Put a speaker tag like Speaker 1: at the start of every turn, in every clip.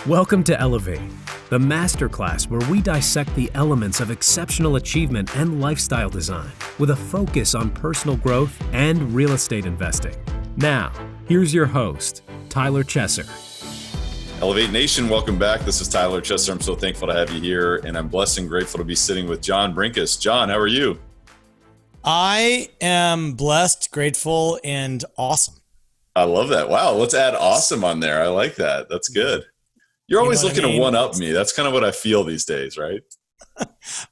Speaker 1: Welcome to Elevate, the masterclass where we dissect the elements of exceptional achievement and lifestyle design with a focus on personal growth and real estate investing. Now, here's your host, Tyler Chesser.
Speaker 2: Elevate Nation, welcome back. This is Tyler Chesser. I'm so thankful to have you here, and I'm blessed and grateful to be sitting with John Brenkus. John, how are you?
Speaker 3: I am blessed, grateful, and awesome.
Speaker 2: I love that. Wow, let's add awesome on there. I like that. That's good. You're always looking to one-up me. That's kind of what I feel these days, right?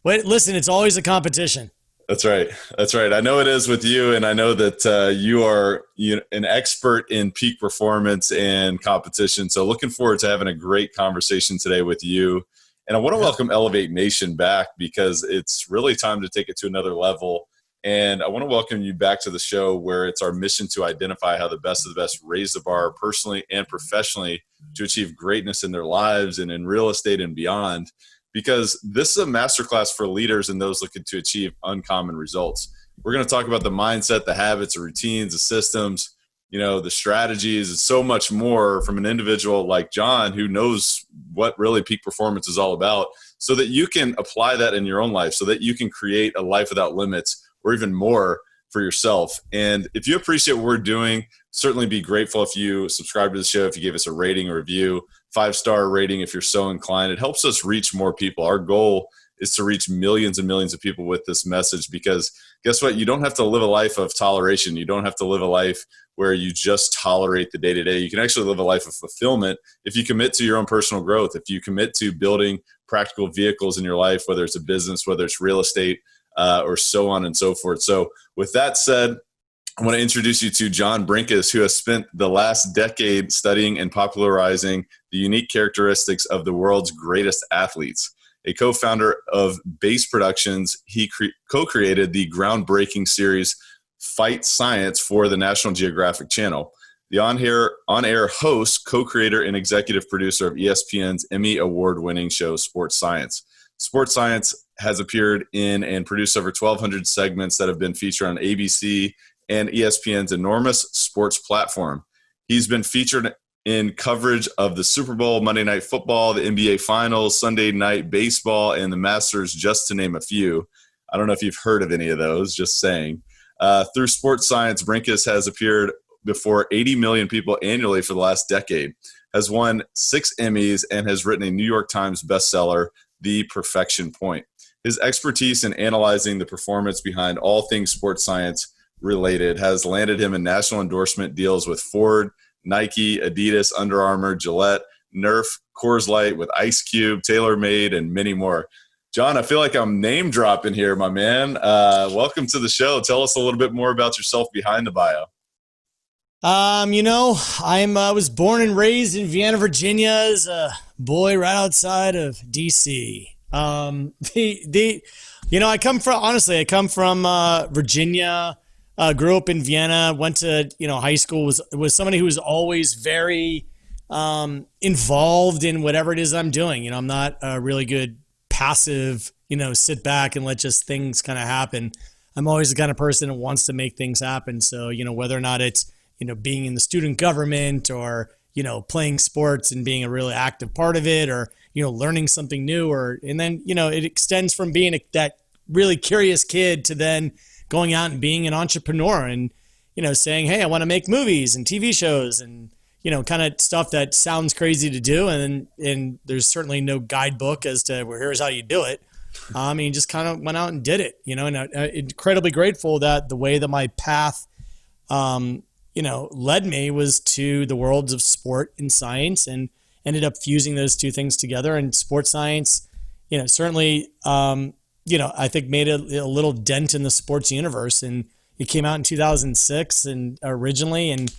Speaker 3: Wait, listen, it's always a competition.
Speaker 2: That's right. That's right. I know it is with you, and I know that you are an expert in peak performance and competition. So looking forward to having a great conversation today with you. And I want to welcome Elevate Nation back because it's really time to take it to another level. And I want to welcome you back to the show where it's our mission to identify how the best of the best raise the bar personally and professionally to achieve greatness in their lives and in real estate and beyond. Because this is a masterclass for leaders and those looking to achieve uncommon results. We're going to talk about the mindset, the habits, the routines, the systems, the strategies, and so much more from an individual like John who knows what really peak performance is all about so that you can apply that in your own life, so that you can create a life without limits or even more for yourself. And if you appreciate what we're doing, certainly be grateful if you subscribe to the show, if you give us a rating or review, 5-star rating if you're so inclined. It helps us reach more people. Our goal is to reach millions and millions of people with this message because guess what? You don't have to live a life of toleration. You don't have to live a life where you just tolerate the day-to-day. You can actually live a life of fulfillment if you commit to your own personal growth, if you commit to building practical vehicles in your life, whether it's a business, whether it's real estate, or so on and so forth. So with that said, I want to introduce you to John Brenkus, who has spent the last decade studying and popularizing the unique characteristics of the world's greatest athletes. A co-founder of Base Productions, he co-created the groundbreaking series Fight Science for the National Geographic Channel. The on-air host, co-creator, and executive producer of ESPN's Emmy award-winning show Sports Science. Sports Science has appeared in and produced over 1,200 segments that have been featured on ABC and ESPN's enormous sports platform. He's been featured in coverage of the Super Bowl, Monday Night Football, the NBA Finals, Sunday Night Baseball, and the Masters, just to name a few. I don't know if you've heard of any of those, just saying. Through Sports Science, Brenkus has appeared before 80 million people annually for the last decade, has won 6 Emmys, and has written a New York Times bestseller, The Perfection Point. His expertise in analyzing the performance behind all things sports science related has landed him in national endorsement deals with Ford, Nike, Adidas, Under Armour, Gillette, Nerf, Coors Light with Ice Cube, TaylorMade, and many more. John, I feel like I'm name dropping here, my man. Welcome to the show. Tell us a little bit more about yourself behind the bio.
Speaker 3: I was born and raised in Vienna, Virginia as a boy right outside of DC. I come from Virginia, grew up in Vienna, went to, high school, was somebody who was always very, involved in whatever it is I'm doing. I'm not a really good passive, sit back and let just things kind of happen. I'm always the kind of person that wants to make things happen. So, whether or not it's, being in the student government or, playing sports and being a really active part of it or, learning something new and then, it extends from being that really curious kid to then going out and being an entrepreneur and, saying, hey, I want to make movies and TV shows and, kind of stuff that sounds crazy to do. And there's certainly no guidebook as to here's how you do it. Just kind of went out and did it, and I'm incredibly grateful that the way that my path, led me was to the worlds of sport and science and ended up fusing those two things together. And sports science, certainly, I think made a little dent in the sports universe. And it came out in 2006 and originally, and,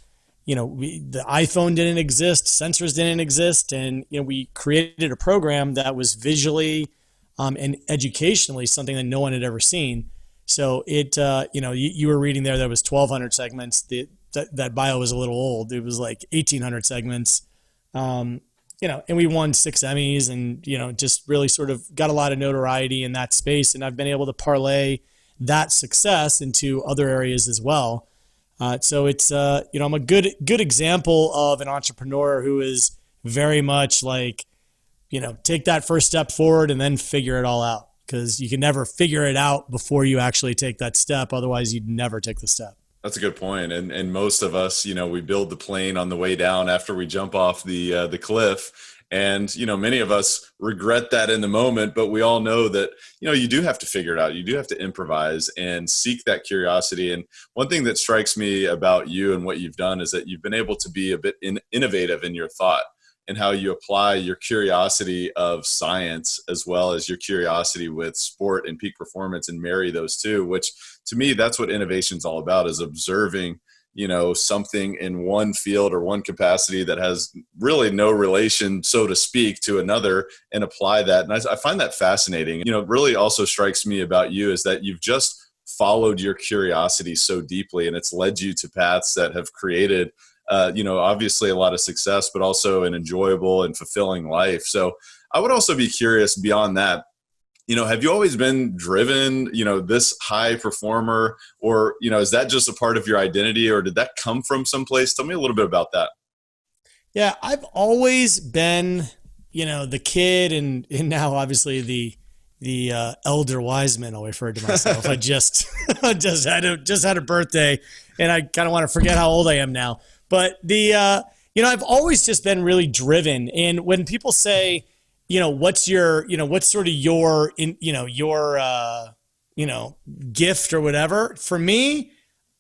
Speaker 3: the iPhone didn't exist, sensors didn't exist. And, we created a program that was visually and educationally something that no one had ever seen. So it, you were reading there was 1,200 segments. That bio was a little old. It was like 1,800 segments, and we won 6 Emmys and, just really sort of got a lot of notoriety in that space. And I've been able to parlay that success into other areas as well. So it's, I'm a good example of an entrepreneur who is very much like, take that first step forward and then figure it all out, because you can never figure it out before you actually take that step. Otherwise, you'd never take the step.
Speaker 2: That's a good point. And most of us, we build the plane on the way down after we jump off the cliff. And, many of us regret that in the moment, but we all know that, you do have to figure it out. You do have to improvise and seek that curiosity. And one thing that strikes me about you and what you've done is that you've been able to be a bit innovative in your thought and how you apply your curiosity of science as well as your curiosity with sport and peak performance and marry those two, which to me, that's what innovation is all about, is observing something in one field or one capacity that has really no relation, so to speak, to another, and apply that. And I find that fascinating. It really also strikes me about you is that you've just followed your curiosity so deeply, and it's led you to paths that have created, obviously a lot of success, but also an enjoyable and fulfilling life. So I would also be curious beyond that, have you always been driven, this high performer, or, is that just a part of your identity, or did that come from someplace? Tell me a little bit about that.
Speaker 3: Yeah, I've always been, the kid and now obviously the elder wise man, I'll refer to myself. I just had a birthday and I kind of want to forget how old I am now. But I've always just been really driven. And when people say, what's sort of your gift or whatever, for me,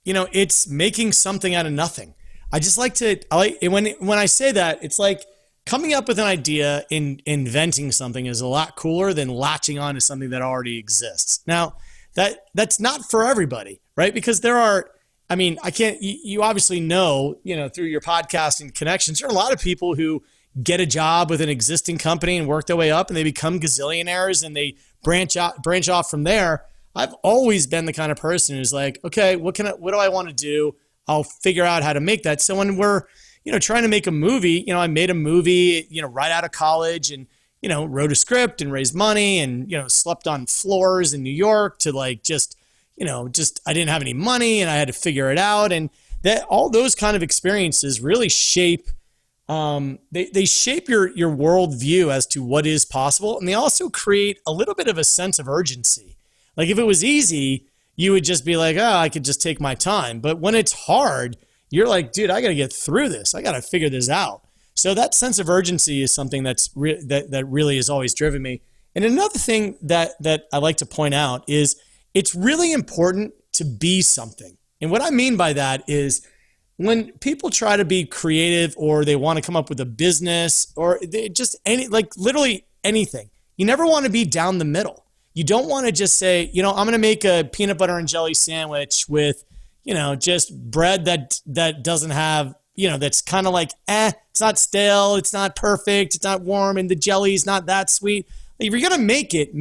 Speaker 3: it's making something out of nothing. I just like when I say that, it's like coming up with an idea and inventing something is a lot cooler than latching on to something that already exists. Now, that's not for everybody, right? Because you obviously know, through your podcast and connections, there are a lot of people who get a job with an existing company and work their way up and they become gazillionaires and they branch off from there. I've always been the kind of person who's like, okay, what do I want to do? I'll figure out how to make that. So when we're, trying to make a movie, I made a movie, right out of college and, wrote a script and raised money and, slept on floors in New York to I didn't have any money and I had to figure it out. And that all those kind of experiences really shape they shape your worldview as to what is possible. And they also create a little bit of a sense of urgency. Like if it was easy, you would just be like, oh, I could just take my time. But when it's hard, you're like, dude, I got to get through this. I got to figure this out. So that sense of urgency is something that really has always driven me. And another thing that I like to point out is it's really important to be something. And what I mean by that is, when people try to be creative or they want to come up with a business or literally anything, you never want to be down the middle. You don't want to just say, I'm going to make a peanut butter and jelly sandwich with, just bread that doesn't have, that's kind of like, it's not stale, it's not perfect, it's not warm, and the jelly's not that sweet. If you're going to make it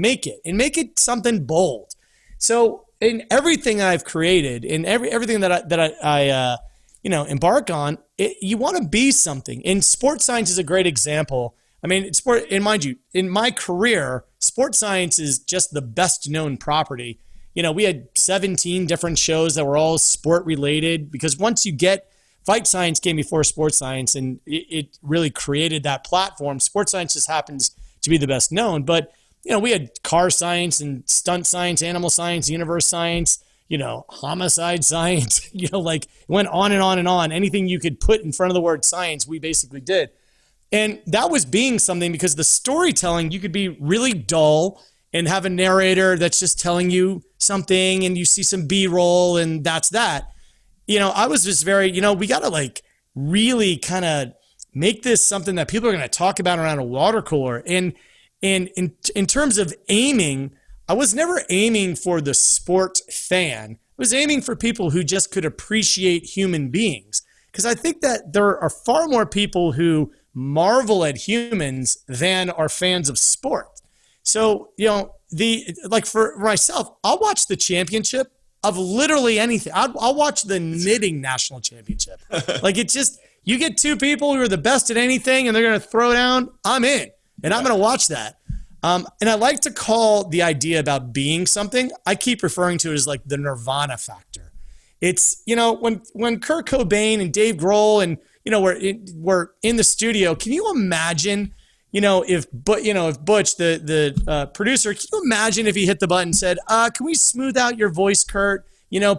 Speaker 3: and make it something bold. So in everything that I've created, in everything that I embark on, you want to be something. And sports science is a great example. I mean, and mind you, in my career, sports science is just the best known property. We had 17 different shows that were all sport related, because once you get Fight Science came before sports science, and it really created that platform. Sports science just happens to be the best known, but we had car science and stunt science, animal science, universe science, homicide science, it went on and on and on. Anything you could put in front of the word science, we basically did. And that was being something, because the storytelling, you could be really dull and have a narrator that's just telling you something and you see some B-roll and that's that. I was just very, we got to really kind of make this something that people are going to talk about around a water cooler. And in terms of aiming, I was never aiming for the sport fan. I was aiming for people who just could appreciate human beings. Because I think that there are far more people who marvel at humans than are fans of sport. So, for myself, I'll watch the championship of literally anything. I'll watch the knitting national championship. You get two people who are the best at anything and they're going to throw down, I'm in. And I'm going to watch that. And I like to call the idea about being something, I keep referring to it as the nirvana factor. It's, when Kurt Cobain and Dave Grohl and, we're in the studio. Can you imagine, if Butch, the producer, can you imagine if he hit the button and said, can we smooth out your voice, Kurt?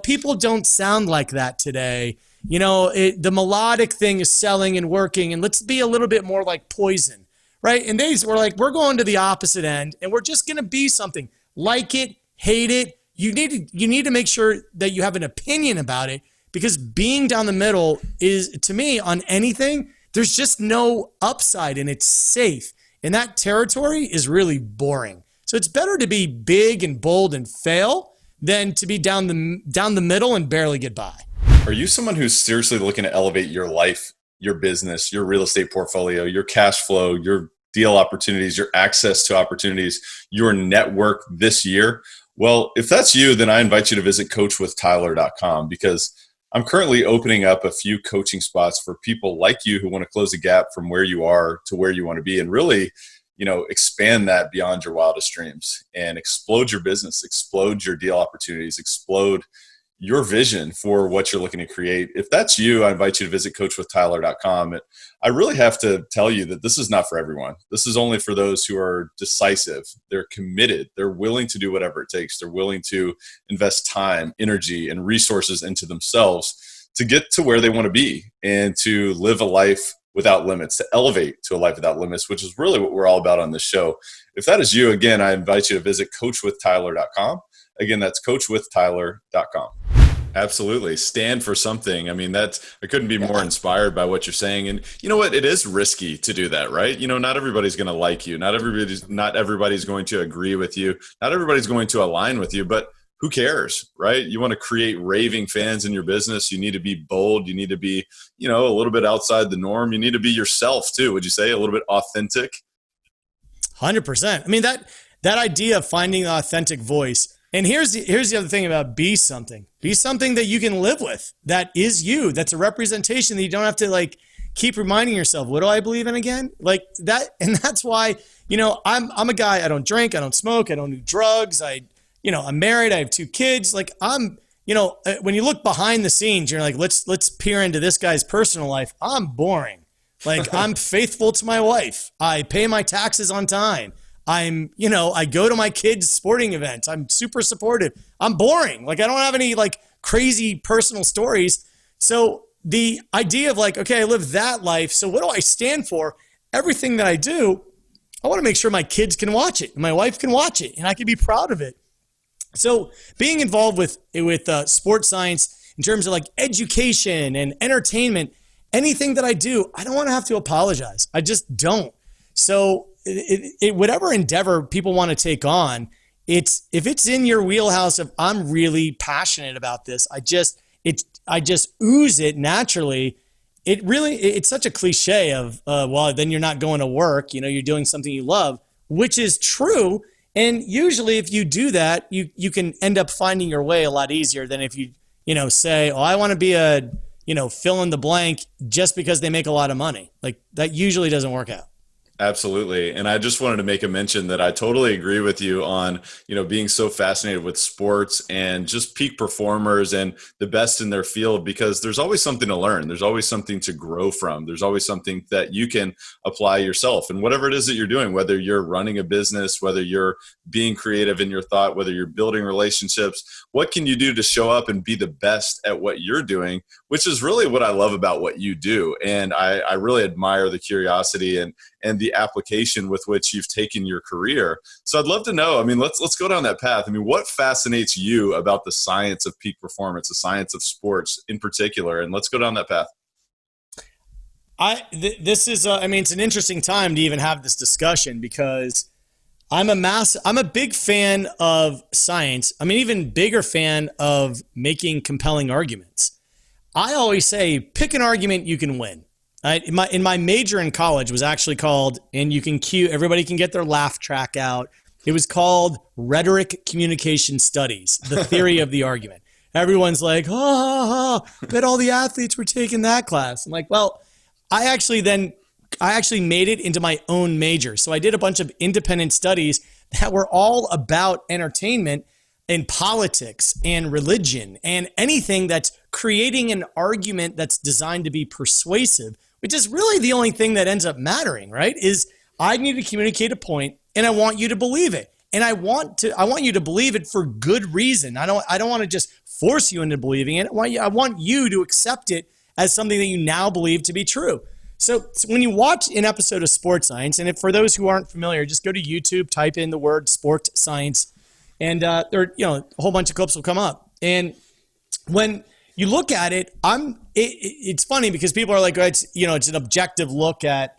Speaker 3: People don't sound like that today. The melodic thing is selling and working, and let's be a little bit more like Poison, right? And we're like, we're going to the opposite end, and we're just going to be something. Like it, hate it. You need to make sure that you have an opinion about it, because being down the middle is, to me, on anything, there's just no upside, and it's safe. And that territory is really boring. So it's better to be big and bold and fail than to be down the middle and barely get by.
Speaker 2: Are you someone who's seriously looking to elevate your life, your business, your real estate portfolio, your cash flow, your deal opportunities, your access to opportunities, your network this year? Well, if that's you, then I invite you to visit CoachTylercom, because I'm currently opening up a few coaching spots for people like you who want to close the gap from where you are to where you want to be, and really, expand that beyond your wildest dreams and explode your business, explode your deal opportunities, explode your vision for what you're looking to create. If that's you, I invite you to visit CoachTylercom. I really have to tell you that this is not for everyone. This is only for those who are decisive. They're committed. They're willing to do whatever it takes. They're willing to invest time, energy, and resources into themselves to get to where they want to be and to live a life without limits, to elevate to a life without limits, which is really what we're all about on this show. If that is you, again, I invite you to visit CoachWithTyler.com. Again, that's CoachWithTyler.com. Absolutely. Stand for something. I mean, I couldn't be more inspired by what you're saying. And you know what? It is risky to do that, right? Not everybody's going to like you. Not everybody's going to agree with you. Not everybody's going to align with you, but who cares, right? You want to create raving fans in your business. You need to be bold. You need to be, a little bit outside the norm. You need to be yourself too. Would you say a little bit authentic?
Speaker 3: 100%. I mean, that idea of finding the authentic voice. And here's the other thing about be something. Be something that you can live with. That is you. That's a representation that you don't have to keep reminding yourself, what do I believe in again? Like that. And that's why, I'm a guy, I don't drink, I don't smoke, I don't do drugs. I'm married, I have 2 kids. When you look behind the scenes, you're like, let's peer into this guy's personal life. I'm boring. I'm faithful to my wife. I pay my taxes on time. I go to my kids' sporting events. I'm super supportive. I'm boring. I don't have any crazy personal stories. So the idea of okay, I live that life. So what do I stand for? Everything that I do, I want to make sure my kids can watch it, and my wife can watch it, and I can be proud of it. So being involved with sports science in terms of education and entertainment, anything that I do, I don't want to have to apologize. I just don't. So whatever endeavor people want to take on, if it's in your wheelhouse of I'm really passionate about this, I just ooze it naturally. It's such a cliche of well, then you're not going to work. You're doing something you love, which is true. And usually, if you do that, you can end up finding your way a lot easier than if you say, oh, I want to be a fill in the blank just because they make a lot of money. That usually doesn't work out.
Speaker 2: Absolutely. And I just wanted to make a mention that I totally agree with you on, being so fascinated with sports and just peak performers and the best in their field, because there's always something to learn. There's always something to grow from. There's always something that you can apply yourself. And whatever it is that you're doing, whether you're running a business, whether you're being creative in your thought, whether you're building relationships, what can you do to show up and be the best at what you're doing, which is really what I love about what you do. And I really admire the curiosity and the application with which you've taken your career. So I'd love to know, let's go down that path. what fascinates you about the science of peak performance, the science of sports in particular? And let's go down that path.
Speaker 3: This is, it's an interesting time to even have this discussion, because I'm a big fan of science. I'm an even bigger fan of making compelling arguments. I always say, pick an argument you can win. In my major in college was actually called, and everybody can get their laugh track out. It was called Rhetoric Communication Studies, the theory of the argument. Everyone's like, bet all the athletes were taking that class. I'm like, well, I actually made it into my own major. So I did a bunch of independent studies that were all about entertainment and politics and religion and anything that's creating an argument that's designed to be persuasive, which is really the only thing that ends up mattering, right? Is I need to communicate a point and I want you to believe it. And I want you to believe it for good reason. I don't want to just force you into believing it. I want you to accept it as something that you now believe to be true. So when you watch an episode of Sports Science, and for those who aren't familiar, just go to YouTube, type in the word Sport Science, and there, a whole bunch of clips will come up. And when you look at it, it's funny because people are like, it's an objective look at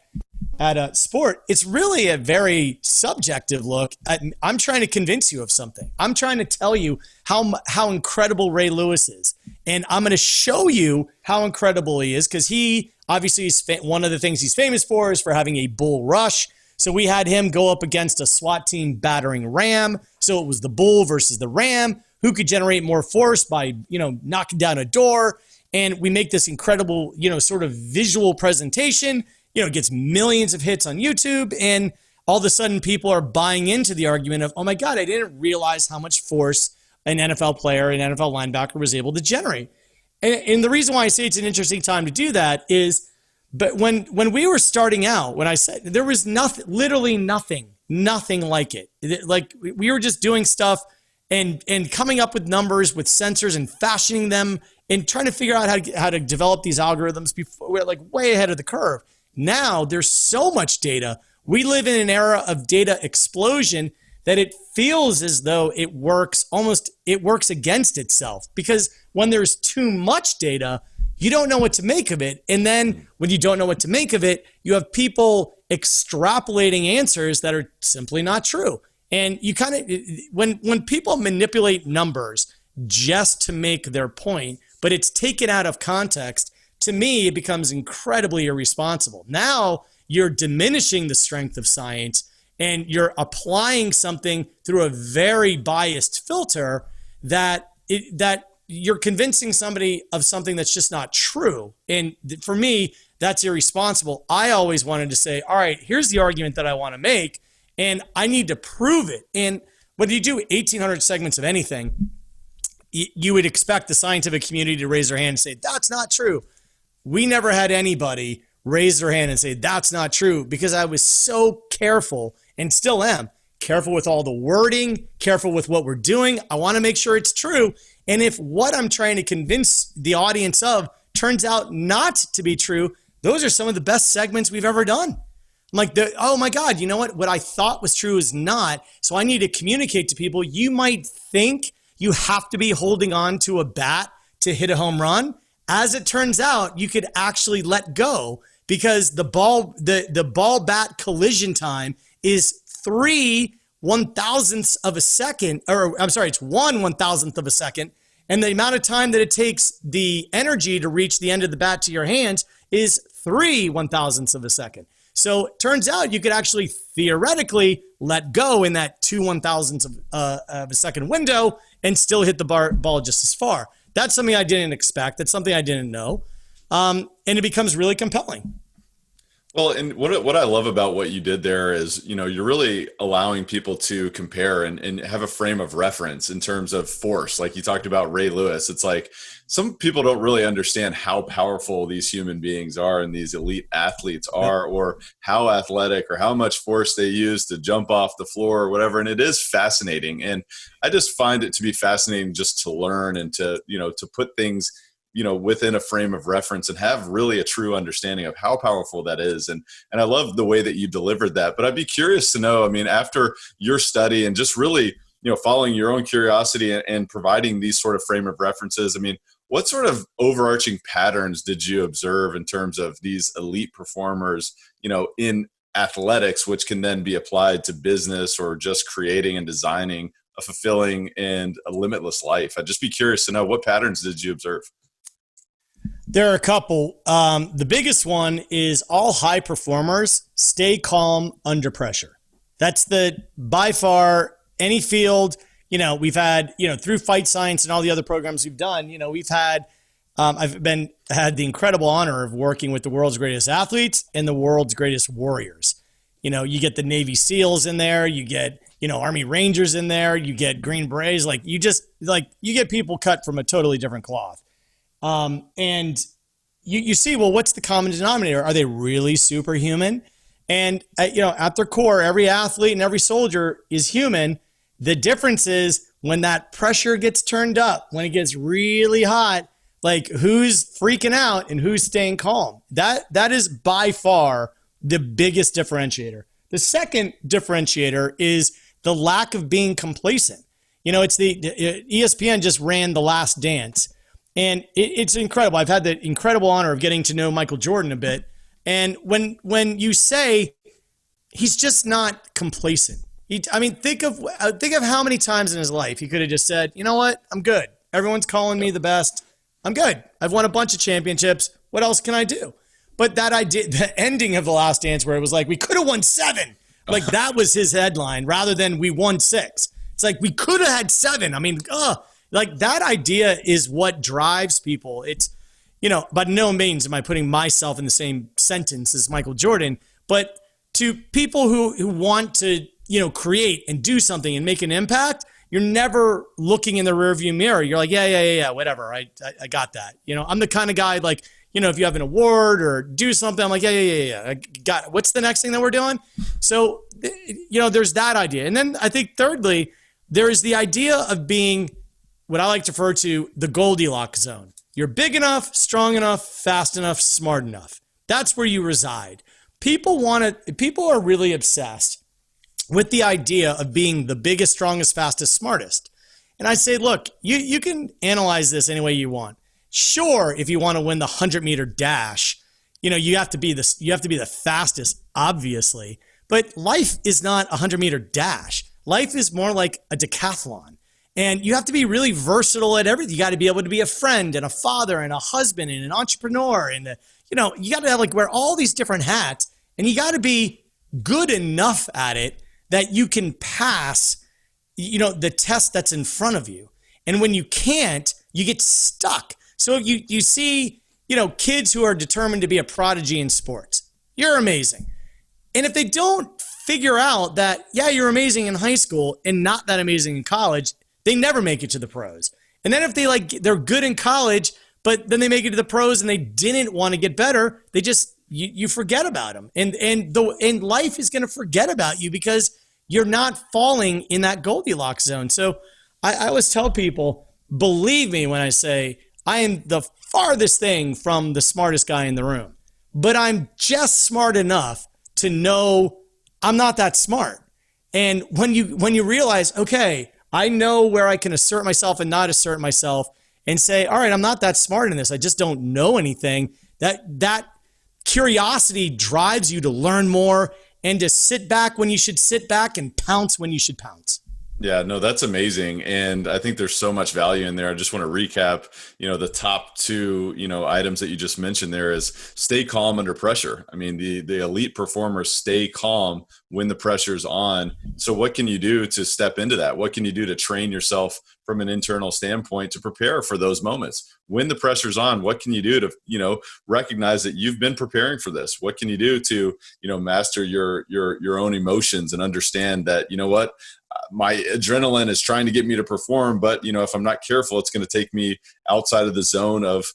Speaker 3: a sport. It's really a very subjective look at, I'm trying to convince you of something. I'm trying to tell you how incredible Ray Lewis is. And I'm going to show you how incredible he is, because he obviously is one of the things he's famous for is for having a bull rush. So we had him go up against a SWAT team battering ram. So it was the bull versus the ram, who could generate more force by, knocking down a door. And we make this incredible, sort of visual presentation. It gets millions of hits on YouTube, and all of a sudden people are buying into the argument of, oh my God, I didn't realize how much force an NFL player, an NFL linebacker was able to generate. And the reason why I say it's an interesting time to do that is, but when we were starting out, when I said there was nothing, literally nothing like it. Like we were just doing stuff and coming up with numbers with sensors and fashioning them and trying to figure out how to develop these algorithms before we're like way ahead of the curve. Now there's so much data. We live in an era of data explosion that it feels as though it works against itself, because when there's too much data, you don't know what to make of it. And then when you don't know what to make of it, you have people extrapolating answers that are simply not true. And you kind of, when people manipulate numbers just to make their point, but it's taken out of context, to me, it becomes incredibly irresponsible. Now you're diminishing the strength of science and you're applying something through a very biased filter that you're convincing somebody of something that's just not true. And for me, that's irresponsible. I always wanted to say, all right, here's the argument that I want to make, and I need to prove it. And when you do 1,800 segments of anything, you would expect the scientific community to raise their hand and say, that's not true. We never had anybody raise their hand and say, that's not true, because I was so careful, and still am, careful with all the wording, careful with what we're doing. I want to make sure it's true. And if what I'm trying to convince the audience of turns out not to be true, those are some of the best segments we've ever done. I'm like, oh my God, you know what? What I thought was true is not. So I need to communicate to people. You might think you have to be holding on to a bat to hit a home run. As it turns out, you could actually let go, because the ball bat collision time is 3/1000ths of a second, or I'm sorry, it's 1/1000th of a second. And the amount of time that it takes the energy to reach the end of the bat to your hands is 3/1000ths of a second. So it turns out you could actually theoretically let go in that 2/1000ths of a second window and still hit the ball just as far. That's something I didn't expect. That's something I didn't know. And it becomes really compelling.
Speaker 2: Well, and what I love about what you did there is, you're really allowing people to compare and have a frame of reference in terms of force. Like you talked about Ray Lewis. It's like some people don't really understand how powerful these human beings are and these elite athletes are, or how athletic or how much force they use to jump off the floor or whatever. And it is fascinating. And I just find it to be fascinating just to learn and to put things within a frame of reference and have really a true understanding of how powerful that is. And I love the way that you delivered that. But I'd be curious to know, after your study and just really, following your own curiosity and providing these sort of frame of references, what sort of overarching patterns did you observe in terms of these elite performers, in athletics, which can then be applied to business or just creating and designing a fulfilling and a limitless life? I'd just be curious to know, what patterns did you observe?
Speaker 3: There are a couple. The biggest one is all high performers stay calm under pressure. That's by far any field, we've had, through Fight Science and all the other programs we've done, we've had, I've had the incredible honor of working with the world's greatest athletes and the world's greatest warriors. You get the Navy SEALs in there, you get, Army Rangers in there, you get Green Berets, you get people cut from a totally different cloth. And you see, well, what's the common denominator? Are they really superhuman? And at their core, every athlete and every soldier is human. The difference is when that pressure gets turned up, when it gets really hot, like who's freaking out and who's staying calm. That is by far the biggest differentiator. The second differentiator is the lack of being complacent. It's the ESPN just ran The Last Dance, and it's incredible. I've had the incredible honor of getting to know Michael Jordan a bit. And when you say he's just not complacent, think of how many times in his life he could have just said, you know what, I'm good. Everyone's calling me the best. I'm good. I've won a bunch of championships. What else can I do? But that idea, the ending of The Last Dance, where it was like, we could have won 7. Like that was his headline rather than we won 6. It's like, we could have had 7. Like that idea is what drives people. It's, by no means am I putting myself in the same sentence as Michael Jordan, but to people who want to, create and do something and make an impact, you're never looking in the rearview mirror. You're like, yeah, whatever. I got that. I'm the kind of guy like, if you have an award or do something, I'm like, yeah. I got it. What's the next thing that we're doing? So, there's that idea. And then I think thirdly, there is the idea of being what I like to refer to the Goldilocks zone. You're big enough, strong enough, fast enough, smart enough. That's where you reside. People are really obsessed with the idea of being the biggest, strongest, fastest, smartest. And I say, look, you can analyze this any way you want. Sure, if you want to win the 100-meter dash, you have to be the fastest, obviously. But life is not a 100-meter dash. Life is more like a decathlon. And you have to be really versatile at everything. You got to be able to be a friend and a father and a husband and an entrepreneur. And, you got to have wear all these different hats. And you got to be good enough at it that you can pass, the test that's in front of you. And when you can't, you get stuck. So you see, kids who are determined to be a prodigy in sports. You're amazing. And if they don't figure out that, yeah, you're amazing in high school and not that amazing in college, they never make it to the pros. And then if they're good in college, but then they make it to the pros and they didn't want to get better, they just, you forget about them. And life is going to forget about you because you're not falling in that Goldilocks zone. So I always tell people, believe me when I say I am the farthest thing from the smartest guy in the room, but I'm just smart enough to know I'm not that smart. And when you realize, okay, I know where I can assert myself and not assert myself and say, all right, I'm not that smart in this. I just don't know anything. That curiosity drives you to learn more and to sit back when you should sit back and pounce when you should pounce.
Speaker 2: Yeah, no, that's amazing. And I think there's so much value in there. I just want to recap, the top 2, items that you just mentioned there is stay calm under pressure. I mean, the elite performers stay calm when the pressure's on. So what can you do to step into that? What can you do to train yourself from an internal standpoint to prepare for those moments? When the pressure's on, what can you do to, recognize that you've been preparing for this? What can you do to, master your own emotions and understand that, my adrenaline is trying to get me to perform, but if I'm not careful, it's going to take me outside of the zone of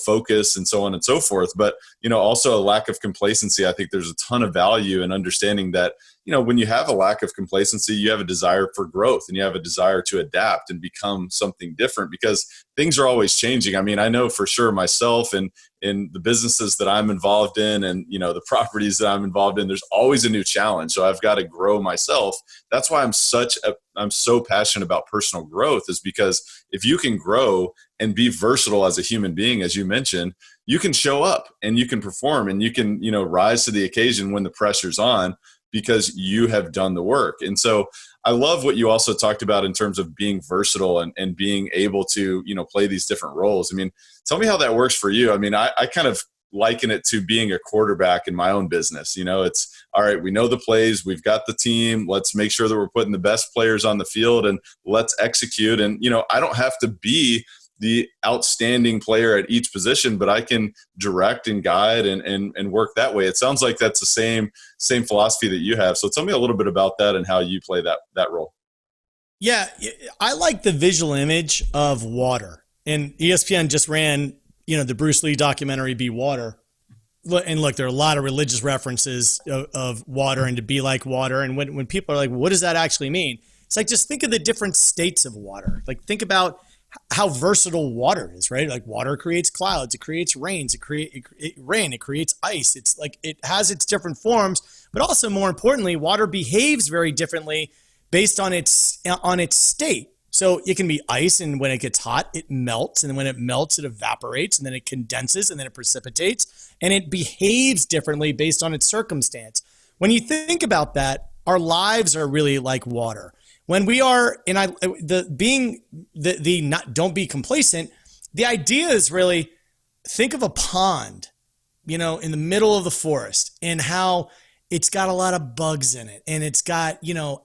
Speaker 2: focus and so on and so forth. But also a lack of complacency. I think there's a ton of value in understanding that when you have a lack of complacency, you have a desire for growth and you have a desire to adapt and become something different because things are always changing. I mean, I know for sure myself and in the businesses that I'm involved in and the properties that I'm involved in, there's always a new challenge. So I've got to grow myself. That's why I'm so passionate about personal growth, is because if you can grow and be versatile as a human being, as you mentioned, you can show up and you can perform and you can, rise to the occasion when the pressure's on because you have done the work. And so I love what you also talked about in terms of being versatile and being able to, play these different roles. I mean, tell me how that works for you. I mean, I kind of liken it to being a quarterback in my own business. It's all right. We know the plays, we've got the team. Let's make sure that we're putting the best players on the field and let's execute. And, I don't have to be the outstanding player at each position, but I can direct and guide and work that way. It sounds like that's the same philosophy that you have. So tell me a little bit about that and how you play that role.
Speaker 3: Yeah, I like the visual image of water. And ESPN just ran the Bruce Lee documentary, Be Water. And look, there are a lot of religious references of water and to be like water. And when people are like, what does that actually mean? It's like, just think of the different states of water. Like, think about how versatile water is, right? Like, water creates clouds, it creates rains, it creates ice. It's like, it has its different forms, but also more importantly, water behaves very differently based on its state. So it can be ice, and when it gets hot, it melts, and when it melts, it evaporates, and then it condenses, and then it precipitates, and it behaves differently based on its circumstance. When you think about that, our lives are really like water. When we are, don't be complacent. The idea is really, think of a pond, in the middle of the forest, and how it's got a lot of bugs in it, and it's got,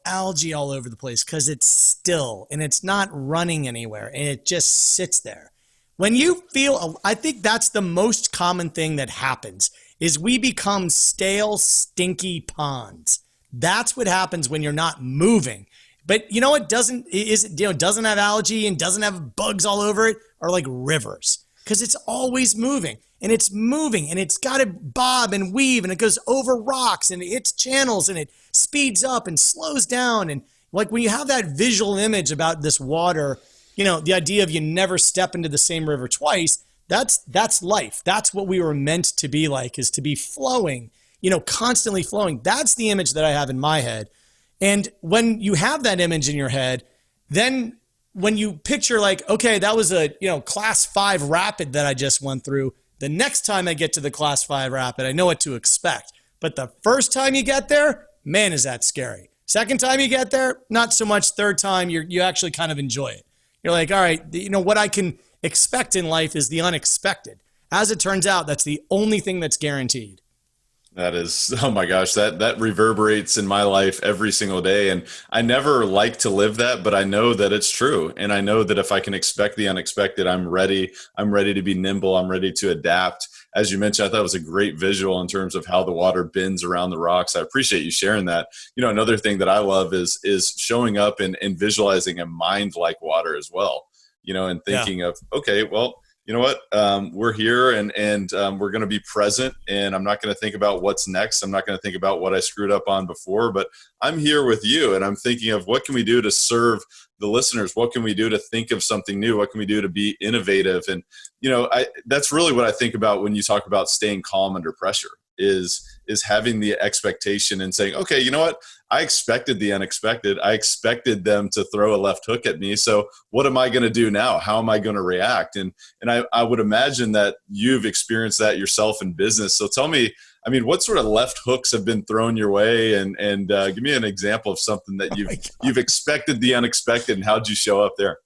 Speaker 3: algae all over the place because it's still and it's not running anywhere, and it just sits there. When you feel, I think that's the most common thing that happens, is we become stale, stinky ponds. That's what happens when you're not moving. But it doesn't have algae and doesn't have bugs all over it, are like rivers, because it's always moving. And it's moving, and it's got to bob and weave, and it goes over rocks, and it hits channels, and it speeds up and slows down. And like, when you have that visual image about this water, the idea of you never step into the same river twice, that's life. That's what we were meant to be like, is to be flowing, constantly flowing. That's the image that I have in my head. And when you have that image in your head, then when you picture like, okay, that was a, class 5 rapid that I just went through. The next time I get to the class 5 rapid, I know what to expect. But the first time you get there, man, is that scary. Second time you get there, not so much. Third time, you actually kind of enjoy it. You're like, all right, what I can expect in life is the unexpected. As it turns out, that's the only thing that's guaranteed.
Speaker 2: That is, oh my gosh, that reverberates in my life every single day. And I never like to live that, but I know that it's true. And I know that if I can expect the unexpected, I'm ready. I'm ready to be nimble. I'm ready to adapt. As you mentioned, I thought it was a great visual in terms of how the water bends around the rocks. I appreciate you sharing that. Another thing that I love is showing up and visualizing a mind like water as well, and thinking of, okay, well, you know what, we're here and we're going to be present, and I'm not going to think about what's next. I'm not going to think about what I screwed up on before, but I'm here with you, and I'm thinking of what can we do to serve the listeners? What can we do to think of something new? What can we do to be innovative? And, that's really what I think about when you talk about staying calm under pressure, is having the expectation and saying, okay, you know what? I expected the unexpected. I expected them to throw a left hook at me. So what am I going to do now? How am I going to react? And I would imagine that you've experienced that yourself in business. So tell me, what sort of left hooks have been thrown your way? And give me an example of something that you've expected the unexpected, and how'd you show up there?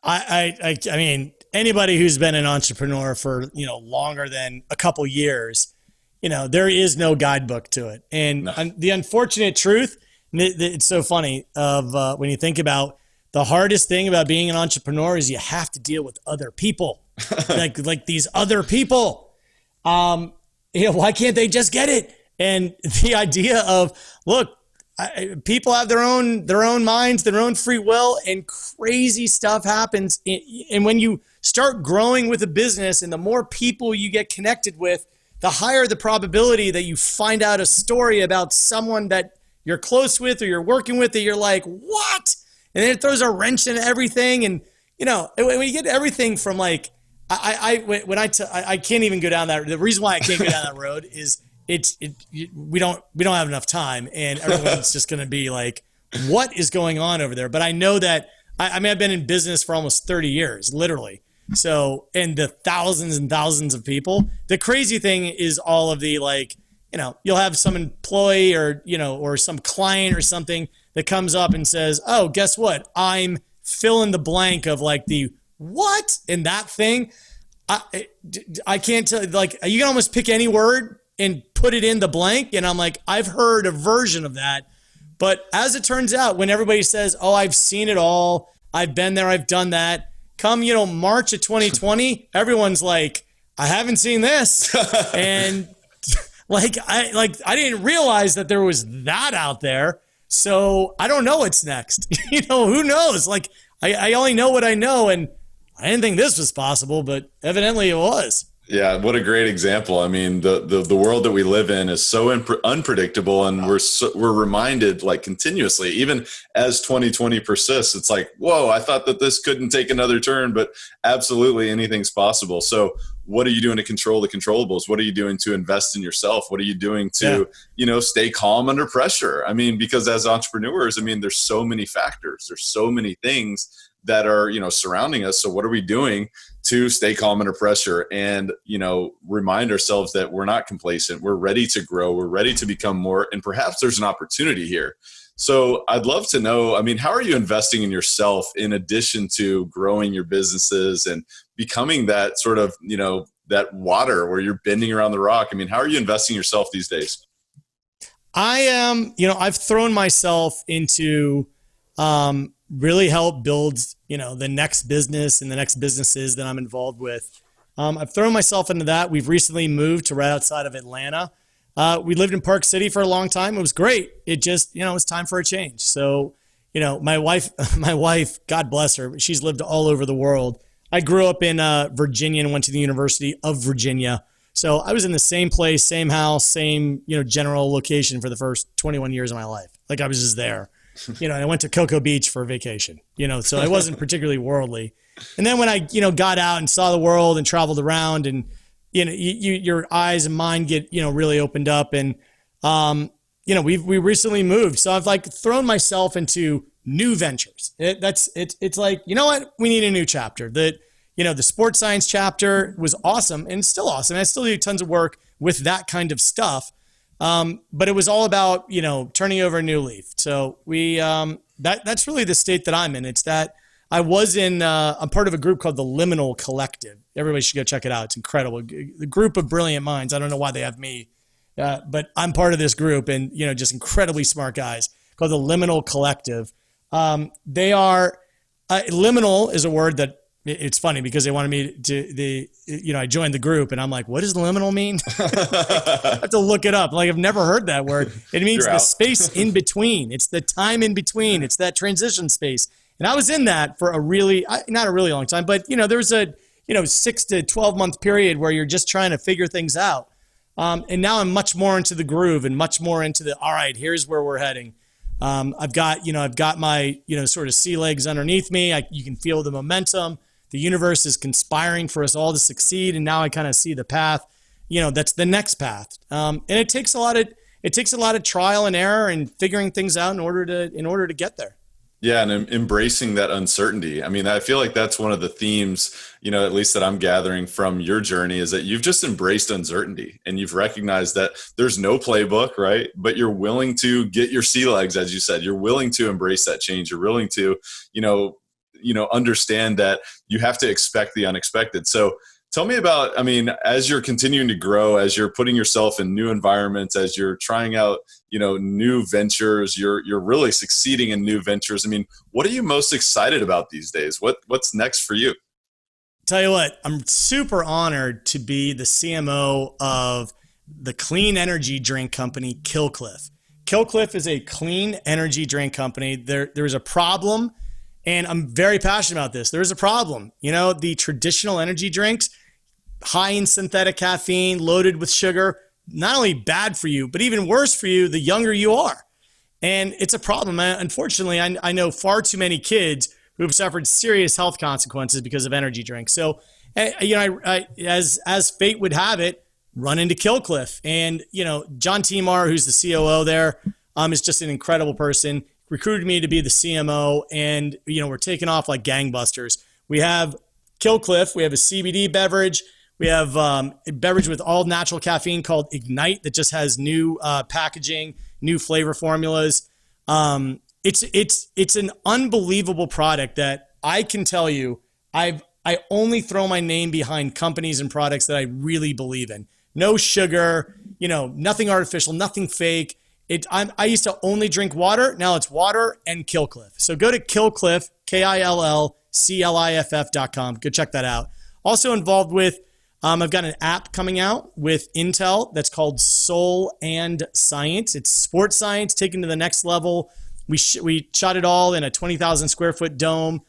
Speaker 3: I mean, anybody who's been an entrepreneur for, longer than a couple years, there is no guidebook to it. And the unfortunate truth, it's so funny, of when you think about the hardest thing about being an entrepreneur is you have to deal with other people, like these other people. Why can't they just get it? And the idea of, look, people have their own minds, their own free will, and crazy stuff happens. And when you start growing with a business, and the more people you get connected with, the higher the probability that you find out a story about someone that you're close with or you're working with that you're like, what? And then it throws a wrench into everything. And, when you get everything from like, I can't even go down that. The reason why I can't go down that road is we don't have enough time, and everyone's just going to be like, what is going on over there? But I know that, I've been in business for almost 30 years, literally. So, and the thousands and thousands of people, the crazy thing is all of the, like, you'll have some employee or some client or something that comes up and says, oh, guess what? I'm fill in the blank of like the what and that thing. I can't tell, like, you can almost pick any word and put it in the blank. And I'm like, I've heard a version of that. But as it turns out, when everybody says, oh, I've seen it all, I've been there, I've done that, come, March of 2020, everyone's like, I haven't seen this. And I didn't realize that there was that out there. So I don't know what's next. Who knows? Like, I only know what I know. And I didn't think this was possible, but evidently it was.
Speaker 2: Yeah, what a great example. I mean, the world that we live in is so unpredictable, and we're reminded like continuously, even as 2020 persists, it's like, whoa, I thought that this couldn't take another turn, but absolutely anything's possible. So what are you doing to control the controllables? What are you doing to invest in yourself? What are you doing to, stay calm under pressure? I mean, because as entrepreneurs, I mean, there's so many factors, there's so many things that are, surrounding us. So what are we doing to stay calm under pressure and, remind ourselves that we're not complacent, we're ready to grow, we're ready to become more, and perhaps there's an opportunity here. So I'd love to know, I mean, how are you investing in yourself in addition to growing your businesses and becoming that sort of, that water where you're bending around the rock? I mean, how are you investing in yourself these days?
Speaker 3: I am, I've thrown myself into, really help build, the next business and the next businesses that I'm involved with. I've thrown myself into that. We've recently moved to right outside of Atlanta. We lived in Park City for a long time. It was great. It just, it was time for a change. So, my wife, God bless her, she's lived all over the world. I grew up in Virginia and went to the University of Virginia. So I was in the same place, same house, same, general location for the first 21 years of my life. Like I was just there. I went to Cocoa Beach for a vacation, so I wasn't particularly worldly. And then when I, got out and saw the world and traveled around and, your eyes and mind get, really opened up. And, we recently moved. So I've like thrown myself into new ventures. It's like, you know what? We need a new chapter. The sports science chapter was awesome and still awesome. I still do tons of work with that kind of stuff. But it was all about, turning over a new leaf. So that's really the state that I'm in. It's that I'm part of a group called the Liminal Collective. Everybody should go check it out. It's incredible. The group of brilliant minds. I don't know why they have me, but I'm part of this group and, just incredibly smart guys called the Liminal Collective. They are, liminal is a word that it's funny because they wanted me to, I joined the group and I'm like, what does liminal mean? I have to look it up. Like I've never heard that word. It means the space in between. It's the time in between. It's that transition space. And I was in that for not a really long time, but there was a, 6 to 12 month period where you're just trying to figure things out. And now I'm much more into the groove and much more into all right, here's where we're heading. I've got my, sort of sea legs underneath me. You can feel the momentum. The universe is conspiring for us all to succeed. And now I kind of see the path, that's the next path. And it takes a lot of trial and error and figuring things out in order to get there.
Speaker 2: Yeah. And embracing that uncertainty. I mean, I feel like that's one of the themes, at least that I'm gathering from your journey is that you've just embraced uncertainty and you've recognized that there's no playbook, right? But you're willing to get your sea legs, as you said, you're willing to embrace that change. You're willing to, understand that you have to expect the unexpected. So tell me about, as you're continuing to grow, as you're putting yourself in new environments, as you're trying out, new ventures, you're really succeeding in new ventures. What are you most excited about these days? What's next for you?
Speaker 3: Tell you what, I'm super honored to be the CMO of the clean energy drink company, Kill Cliff. Kill Cliff is a clean energy drink company. There's a problem. And I'm very passionate about this. There's a problem. The traditional energy drinks, high in synthetic caffeine, loaded with sugar, not only bad for you, but even worse for you the younger you are. And it's a problem. Unfortunately, I know far too many kids who have suffered serious health consequences because of energy drinks. So, I as fate would have it, run into Kill Cliff. And, John Timar, who's the COO there, is just an incredible person. Recruited me to be the CMO, and we're taking off like gangbusters. We have Kill Cliff. We have a CBD beverage. We have a beverage with all natural caffeine called Ignite that just has new packaging, new flavor formulas. It's an unbelievable product that I can tell you I only throw my name behind companies and products that I really believe in. No sugar, nothing artificial, nothing fake. I used to only drink water. Now it's water and Kill Cliff. So go to Kill Cliff, KILLCLIFF.com. Go check that out. Also involved with, I've got an app coming out with Intel that's called Soul and Science. It's sports science taken to the next level. We shot it all in a 20,000 square foot dome.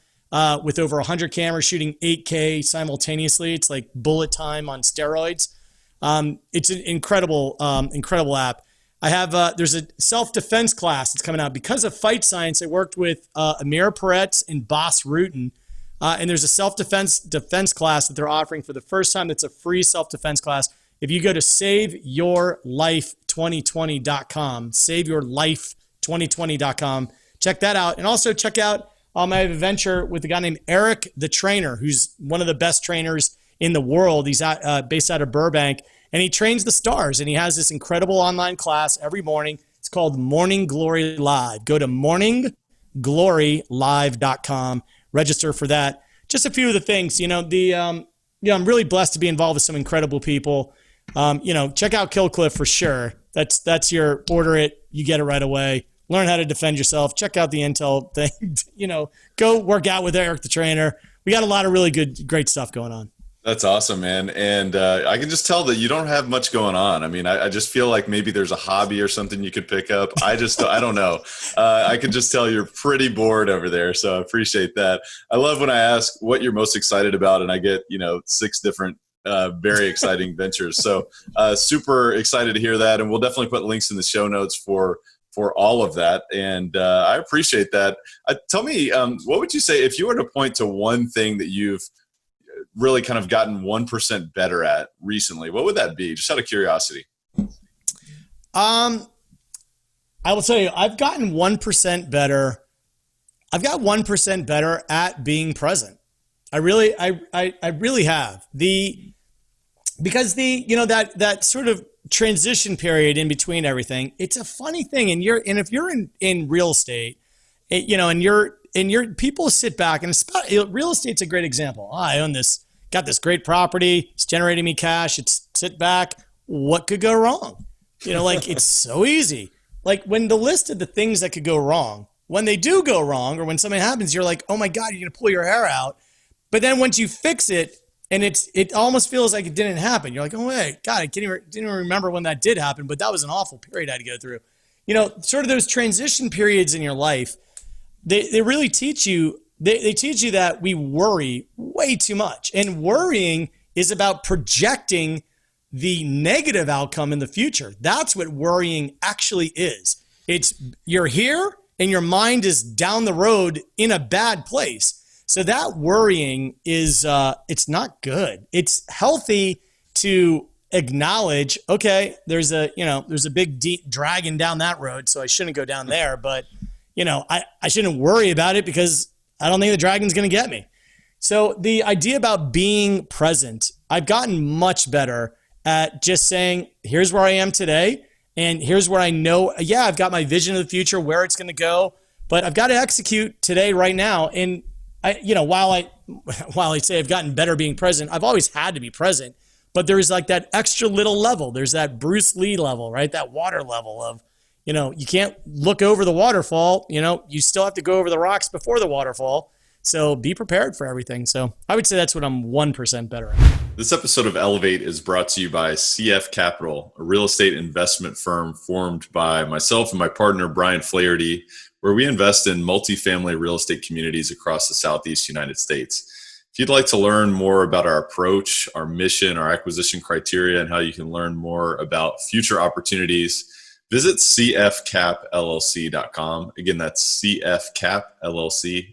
Speaker 3: with over 100 cameras shooting 8K simultaneously. It's like bullet time on steroids. It's an incredible app. I have, there's a self-defense class that's coming out. Because of Fight Science, I worked with Amir Peretz and Bas Rutten. And there's a self-defense class that they're offering for the first time. That's a free self-defense class. If you go to saveyourlife2020.com, saveyourlife2020.com, check that out. And also check out, I have a venture with a guy named Eric the Trainer, who's one of the best trainers in the world. He's based out of Burbank. And he trains the stars, and he has this incredible online class every morning. It's called Morning Glory Live. Go to morningglorylive.com, register for that. Just a few of the things, I'm really blessed to be involved with some incredible people. Check out Kill Cliff for sure. That's your order it, you get it right away. Learn how to defend yourself. Check out the intel thing. Go work out with Eric the Trainer. We got a lot of really great stuff going on.
Speaker 2: That's awesome, man. And I can just tell that you don't have much going on. I mean, I just feel like maybe there's a hobby or something you could pick up. I don't know. I can just tell you're pretty bored over there. So I appreciate that. I love when I ask what you're most excited about and I get, 6 different very exciting ventures. So super excited to hear that. And we'll definitely put links in the show notes for all of that. And I appreciate that. Tell me, what would you say if you were to point to one thing that you've really kind of gotten 1% better at recently, what would that be? Just out of curiosity.
Speaker 3: I will tell you, I've gotten 1% better. I've got 1% better at being present. I really have. Because that sort of transition period in between everything, it's a funny thing. And if you're in real estate, and your people sit back, and real estate's a great example. I own this, got this great property. It's generating me cash. It's sit back. What could go wrong? It's so easy. Like when the list of the things that could go wrong, when they do go wrong, or when something happens, you're like, oh my God, you're going to pull your hair out. But then once you fix it, and it almost feels like it didn't happen. You're like, oh wait, God, I didn't even remember when that did happen, but that was an awful period I had to go through. Sort of those transition periods in your life, they really teach you, they teach you that we worry way too much. And worrying is about projecting the negative outcome in the future. That's what worrying actually is. You're here and your mind is down the road in a bad place. So that worrying is, it's not good. It's healthy to acknowledge, okay, there's a big deep dragon down that road, so I shouldn't go down there. But I shouldn't worry about it because I don't think the dragon's going to get me. So the idea about being present, I've gotten much better at just saying, here's where I am today. And here's where I know, I've got my vision of the future, where it's going to go, but I've got to execute today, right now. And while I say I've gotten better being present, I've always had to be present, but there's like that extra little level. There's that Bruce Lee level, right? That water level of, you can't look over the waterfall. You still have to go over the rocks before the waterfall. So be prepared for everything. So I would say that's what I'm 1% better at.
Speaker 2: This episode of Elevate is brought to you by CF Capital, a real estate investment firm formed by myself and my partner, Brian Flaherty, where we invest in multifamily real estate communities across the Southeast United States. If you'd like to learn more about our approach, our mission, our acquisition criteria, and how you can learn more about future opportunities, visit cfcapllc.com. Again, that's cfcapllc.com.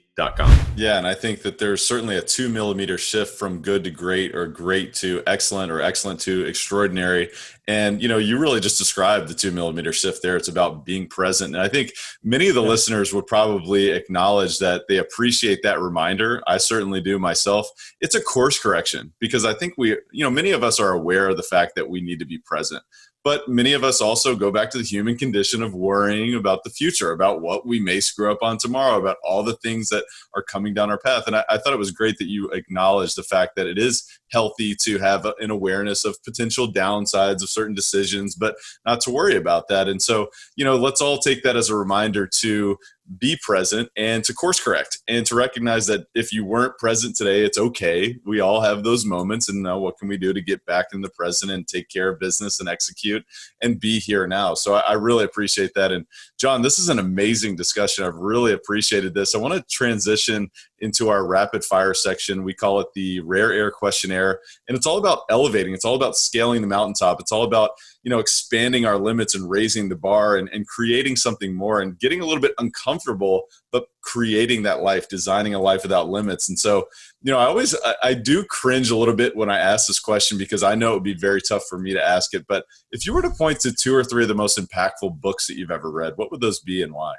Speaker 2: Yeah, and I think that there's certainly a 2 millimeter shift from good to great, or great to excellent, or excellent to extraordinary. And, you really just described the 2 millimeter shift there. It's about being present. And I think many of the listeners would probably acknowledge that they appreciate that reminder. I certainly do myself. It's a course correction, because I think many of us are aware of the fact that we need to be present. But many of us also go back to the human condition of worrying about the future, about what we may screw up on tomorrow, about all the things that are coming down our path. And I thought it was great that you acknowledged the fact that it is healthy to have an awareness of potential downsides of certain decisions, but not to worry about that. And so, let's all take that as a reminder to be present and to course correct, and to recognize that if you weren't present today, it's okay. We all have those moments, and now what can we do to get back in the present and take care of business and execute and be here now? So I really appreciate that. And John, this is an amazing discussion. I've really appreciated this. I want to transition into our rapid fire section. We call it the Rare Air Questionnaire. And it's all about elevating. It's all about scaling the mountaintop. It's all about, expanding our limits and raising the bar and creating something more and getting a little bit uncomfortable, but creating that life, designing a life without limits. And so, I do cringe a little bit when I ask this question because I know it would be very tough for me to ask it. But if you were to point to 2 or 3 of the most impactful books that you've ever read, what would those be and why?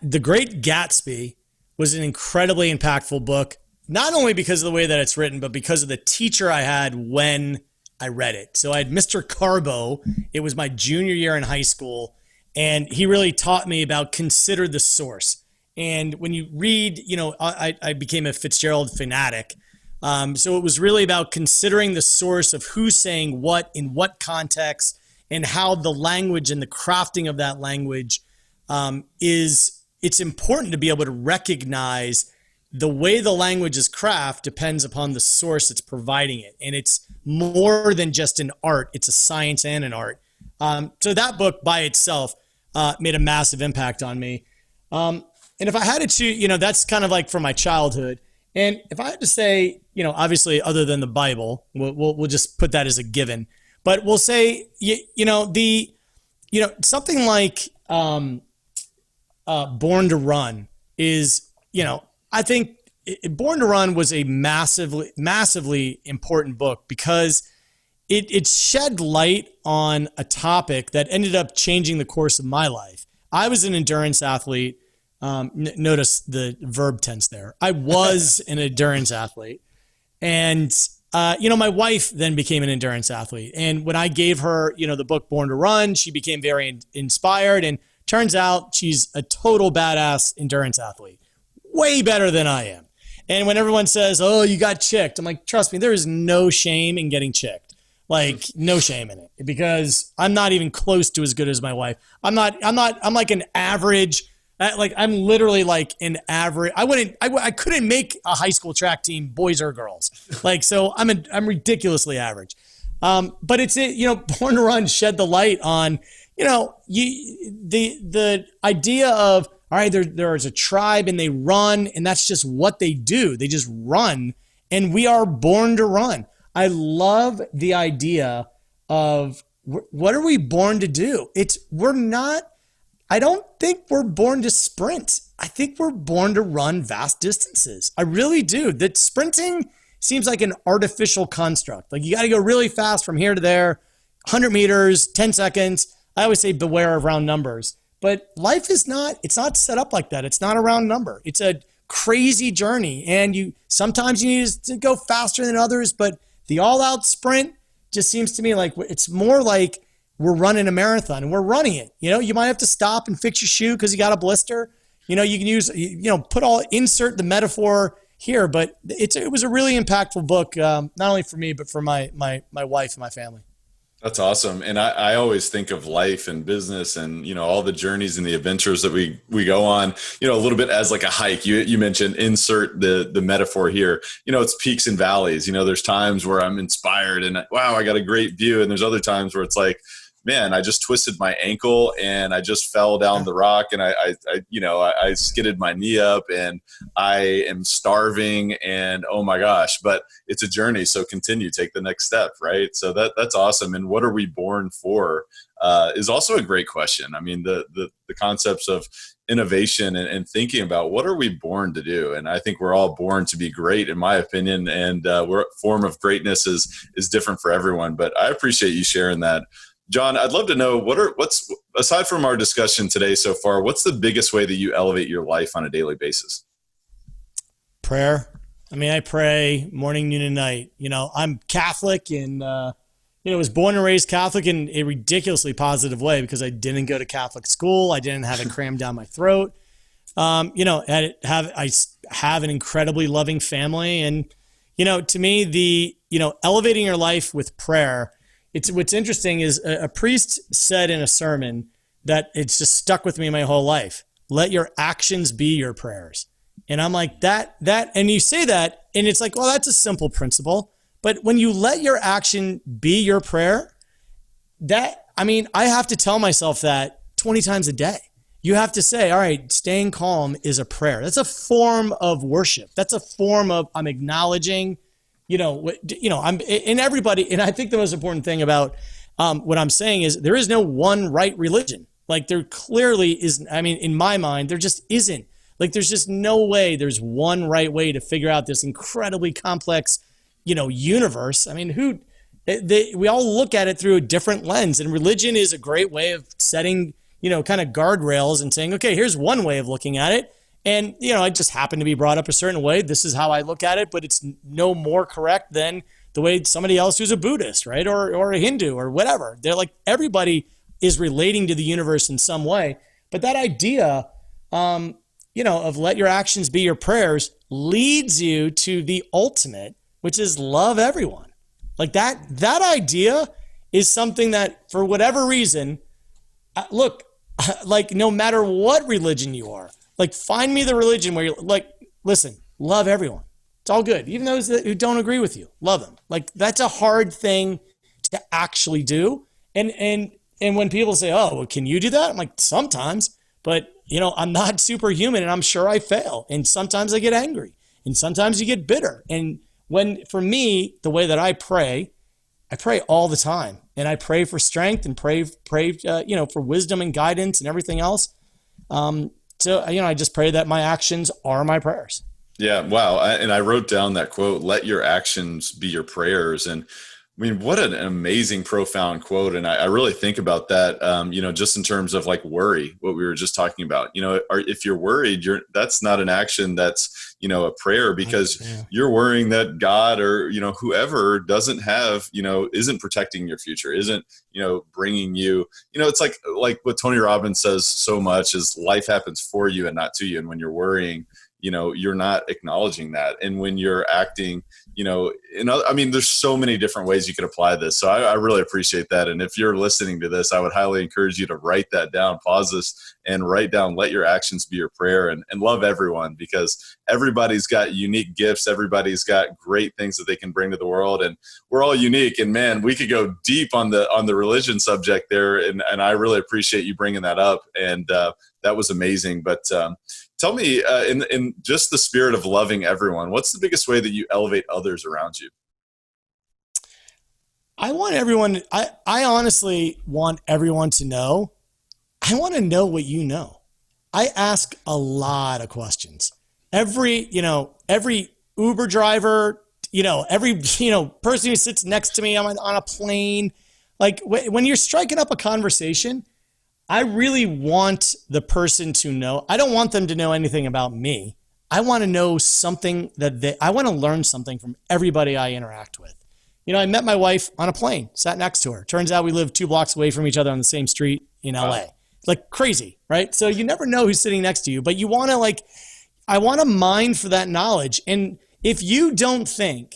Speaker 3: The Great Gatsby was an incredibly impactful book, not only because of the way that it's written, but because of the teacher I had when I read it. So I had Mr. Carbo. It was my junior year in high school, and he really taught me about consider the source. And when you read, I became a Fitzgerald fanatic. So it was really about considering the source of who's saying what, in what context, and how the language and the crafting of that language it's important to be able to recognize the way the language is crafted depends upon the source that's providing it. And it's more than just an art. It's a science and an art. So that book by itself made a massive impact on me. And if I had to choose, that's kind of like from my childhood. And if I had to say, obviously other than the Bible, we'll just put that as a given. But we'll say, something like Born to Run is, I think Born to Run was a massively important book because it shed light on a topic that ended up changing the course of my life. I was an endurance athlete. Notice the verb tense there. I was an endurance athlete. And, my wife then became an endurance athlete. And when I gave her, the book Born to Run, she became very inspired. And turns out she's a total badass endurance athlete. Way better than I am. And when everyone says, oh, you got chicked, I'm like, trust me, there is no shame in getting chicked. Like, no shame in it. Because I'm not even close to as good as my wife. I'm like an average. I'm literally like an average. I couldn't make a high school track team, boys or girls. So I'm ridiculously average. But it's, Born to Run shed the light on, the idea of, all right, there's a tribe and they run and that's just what they do. They just run and we are born to run. I love the idea of what are we born to do? I don't think we're born to sprint. I think we're born to run vast distances. I really do. That sprinting seems like an artificial construct. Like you got to go really fast from here to there, 100 meters, 10 seconds. I always say beware of round numbers. But life is it's not set up like that. It's not a round number. It's a crazy journey. And sometimes you need to go faster than others, but the all-out sprint just seems to me like it's more like we're running a marathon and we're running it. You might have to stop and fix your shoe because you got a blister. You can use, insert the metaphor here, but it was a really impactful book, not only for me, but for my wife and my family.
Speaker 2: That's awesome. And I always think of life and business and, all the journeys and the adventures that we go on, a little bit as like a hike. You mentioned insert the metaphor here. It's peaks and valleys. There's times where I'm inspired and wow, I got a great view. And there's other times where it's like, man, I just twisted my ankle and I just fell down the rock and I skidded my knee up and I am starving and oh my gosh, but it's a journey. So continue, take the next step. Right. So that's awesome. And what are we born for is also a great question. I mean, the concepts of innovation and thinking about what are we born to do? And I think we're all born to be great, in my opinion, and form of greatness is different for everyone. But I appreciate you sharing that. John, I'd love to know what's aside from our discussion today so far, what's the biggest way that you elevate your life on a daily basis?
Speaker 3: Prayer. I pray morning, noon, and night. I'm Catholic and, was born and raised Catholic in a ridiculously positive way because I didn't go to Catholic school. I didn't have it crammed down my throat. I have an incredibly loving family. And, to me, elevating your life with prayer, what's interesting is a priest said in a sermon that it's just stuck with me my whole life. Let your actions be your prayers. And I'm like that, and you say that and it's like, well, that's a simple principle. But when you let your action be your prayer, I have to tell myself that 20 times a day. you have to say, all right, staying calm is a prayer. That's a form of worship. That's a form of, I'm acknowledging, I'm in everybody. And I think the most important thing about what I'm saying is there is no one right religion. Like there clearly isn't. I mean, in my mind, there just isn't. Like there's just no way there's one right way to figure out this incredibly complex, universe. I mean, we all look at it through a different lens, and religion is a great way of setting, kind of guardrails and saying, okay, here's one way of looking at it. And, I just happen to be brought up a certain way. This is how I look at it, but it's no more correct than the way somebody else who's a Buddhist, right? Or a Hindu or whatever. They're like, everybody is relating to the universe in some way. But that idea, of let your actions be your prayers leads you to the ultimate, which is love everyone. Like that idea is something that for whatever reason, look, like no matter what religion you are, like find me the religion where you're like, listen, love everyone. It's all good. Even those who don't agree with you, love them. Like that's a hard thing to actually do. And when people say, oh, well, can you do that? I'm like, sometimes, but I'm not superhuman and I'm sure I fail. And sometimes I get angry and sometimes you get bitter. And for me, the way that I pray all the time, and I pray for strength and pray, for wisdom and guidance and everything else. So, I just pray that my actions are my prayers.
Speaker 2: Yeah. Wow. And I wrote down that quote, let your actions be your prayers. And I mean, what an amazing, profound quote. And I really think about that, just in terms of like worry, what we were just talking about, if you're worried, that's not an action that's, a prayer, because you're worrying that God or, whoever doesn't have, isn't protecting your future, isn't, bringing you, it's like what Tony Robbins says so much is life happens for you and not to you. And when you're worrying, you're not acknowledging that. And when you're acting, there's so many different ways you could apply this. So I really appreciate that. And if you're listening to this, I would highly encourage you to write that down, pause this and write down, let your actions be your prayer, and love everyone, because everybody's got unique gifts. Everybody's got great things that they can bring to the world, and we're all unique. And man, we could go deep on the religion subject there. And I really appreciate you bringing that up. And that was amazing. But tell me, in just the spirit of loving everyone, what's the biggest way that you elevate others around you?
Speaker 3: I want everyone, I honestly want everyone to know, I want to know what you know. I ask a lot of questions. Every Uber driver, every, person who sits next to me on a plane, like when you're striking up a conversation, I really want the person to know. I don't want them to know anything about me. I want to know something I want to learn something from everybody I interact with. I met my wife on a plane, sat next to her. Turns out we live 2 blocks away from each other on the same street in LA. Like crazy, right? So you never know who's sitting next to you, but you want to I want to mine for that knowledge. And if you don't think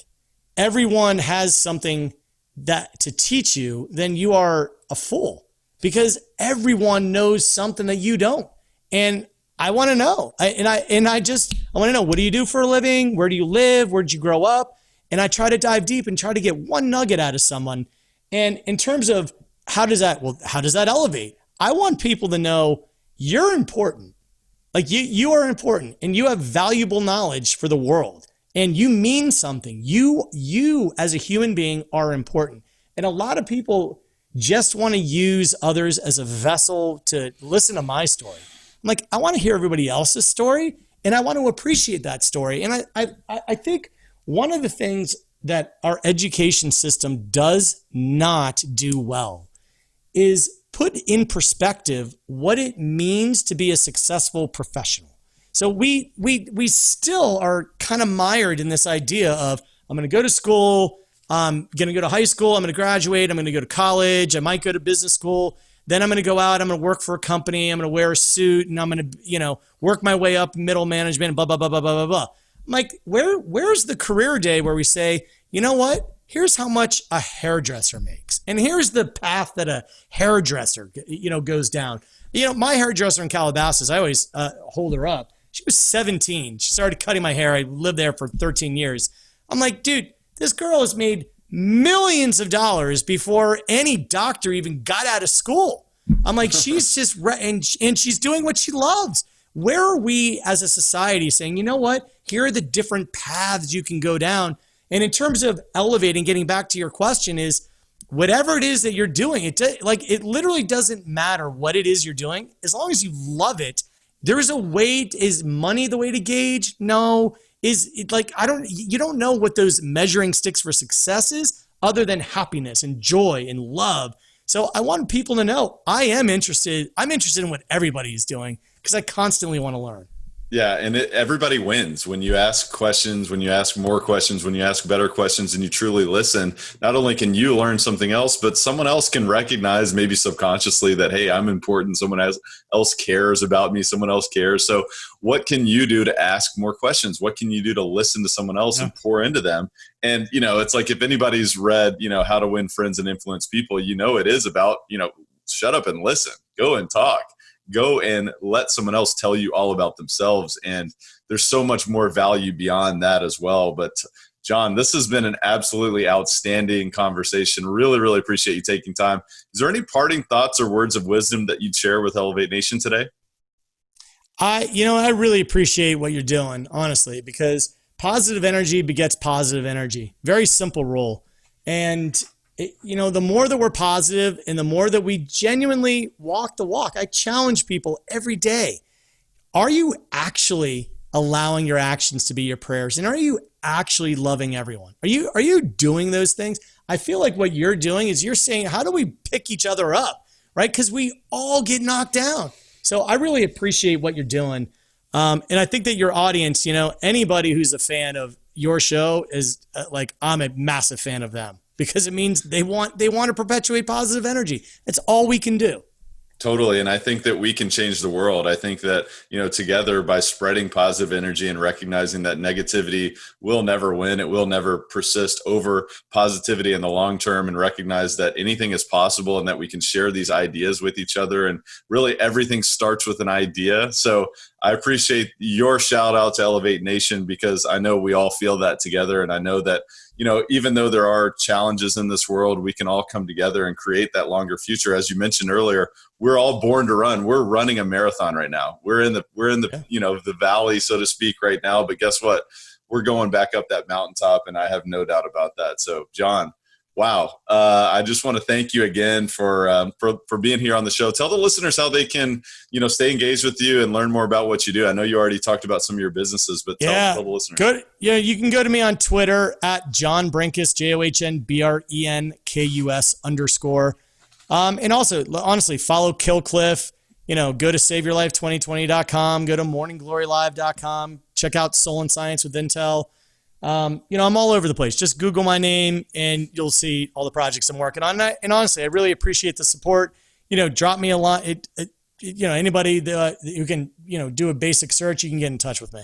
Speaker 3: everyone has something that to teach you, then you are a fool, because everyone knows something that you don't. And I want to know. I want to know, what do you do for a living? Where do you live? Where did you grow up? And I try to dive deep and try to get one nugget out of someone. And in terms of how does that elevate? I want people to know you're important. Like you are important and you have valuable knowledge for the world and you mean something. You as a human being are important. And a lot of people just want to use others as a vessel to listen to my story. I'm like, I want to hear everybody else's story and I want to appreciate that story. And I think one of the things that our education system does not do well is put in perspective what it means to be a successful professional. So we still are kind of mired in this idea of, I'm going to go to school, I'm going to go to high school, I'm going to graduate, I'm going to go to college, I might go to business school, then I'm going to go out, I'm going to work for a company, I'm going to wear a suit, and I'm going to, work my way up middle management, and blah, blah, blah, blah, blah, blah, blah. I'm like, where's the career day where we say, you know what? Here's how much a hairdresser makes. And here's the path that a hairdresser, goes down. My hairdresser in Calabasas, I always hold her up. She was 17. She started cutting my hair. I lived there for 13 years. I'm like, dude, this girl has made millions of dollars before any doctor even got out of school. I'm like, she's just, and she's doing what she loves. Where are we as a society saying, you know what? Here are the different paths you can go down. And in terms of elevating, getting back to your question is, whatever it is that you're doing, it literally doesn't matter what it is you're doing. As long as you love it, there is a way. Is money the way to gauge? No. Is it like, you don't know what those measuring sticks for success is other than happiness and joy and love. So I want people to know I'm interested in what everybody is doing because I constantly want to learn.
Speaker 2: Yeah, and everybody wins when you ask questions, when you ask more questions, when you ask better questions, and you truly listen. Not only can you learn something else, but someone else can recognize maybe subconsciously that, hey, I'm important. Someone else cares about me. Someone else cares. So what can you do to ask more questions? What can you do to listen to someone else and pour into them? And, it's like if anybody's read, How to Win Friends and Influence People, it is about, shut up and listen, go and talk. Go and let someone else tell you all about themselves. And there's so much more value beyond that as well. But John, this has been an absolutely outstanding conversation. Really, really appreciate you taking time. Is there any parting thoughts or words of wisdom that you'd share with Elevate Nation today?
Speaker 3: I really appreciate what you're doing, honestly, because positive energy begets positive energy. Very simple rule. And the more that we're positive and the more that we genuinely walk the walk, I challenge people every day. Are you actually allowing your actions to be your prayers? And are you actually loving everyone? Are you doing those things? I feel like what you're doing is you're saying, how do we pick each other up, right? Because we all get knocked down. So I really appreciate what you're doing. And I think that your audience, anybody who's a fan of your show is I'm a massive fan of them. Because it means they want to perpetuate positive energy. That's all we can do.
Speaker 2: Totally. And I think that we can change the world. I think that, together by spreading positive energy and recognizing that negativity will never win, it will never persist over positivity in the long term, and recognize that anything is possible and that we can share these ideas with each other. And really everything starts with an idea. So I appreciate your shout out to Elevate Nation, because I know we all feel that together. And I know that, even though there are challenges in this world, we can all come together and create that longer future. As you mentioned earlier, we're all born to run. We're running a marathon right now. We're in the the valley, so to speak, right now. But guess what? We're going back up that mountaintop, and I have no doubt about that. So, John, wow. I just want to thank you again for being here on the show. Tell the listeners how they can, stay engaged with you and learn more about what you do. I know you already talked about some of your businesses, but tell the listeners.
Speaker 3: Good. Yeah, you can go to me on Twitter at John Brenkus, JOHNBRENKUS_. And also, honestly, follow Kill Cliff. Go to SaveYourLife2020.com, go to MorningGloryLive.com, check out Soul and Science with Intel. I'm all over the place. Just Google my name and you'll see all the projects I'm working on. And honestly, I really appreciate the support. Drop me a line. Anybody who can, do a basic search, you can get in touch with me.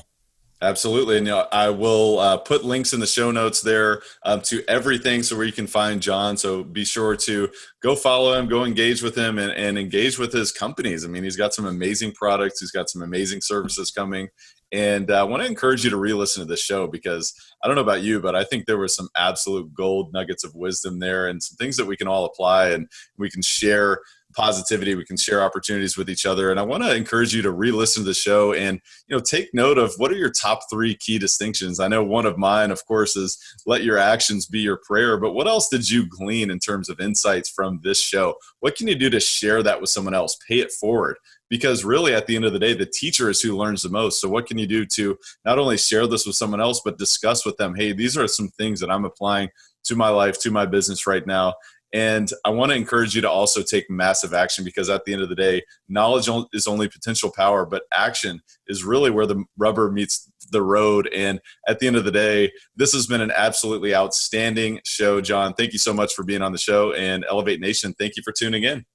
Speaker 2: Absolutely. And I will put links in the show notes there to everything, so where you can find John. So be sure to go follow him, go engage with him, and engage with his companies. I mean, he's got some amazing products. He's got some amazing services coming. And I want to encourage you to re-listen to this show, because I don't know about you, but I think there was some absolute gold nuggets of wisdom there, and some things that we can all apply, and we can share positivity. We can share opportunities with each other. And I want to encourage you to re-listen to the show and, take note of what are your top 3 key distinctions. I know one of mine, of course, is let your actions be your prayer. But what else did you glean in terms of insights from this show? What can you do to share that with someone else? Pay it forward. Because really, at the end of the day, the teacher is who learns the most. So what can you do to not only share this with someone else, but discuss with them, hey, these are some things that I'm applying to my life, to my business right now. And I want to encourage you to also take massive action, because at the end of the day, knowledge is only potential power, but action is really where the rubber meets the road. And at the end of the day, this has been an absolutely outstanding show. John, thank you so much for being on the show. And Elevate Nation, thank you for tuning in.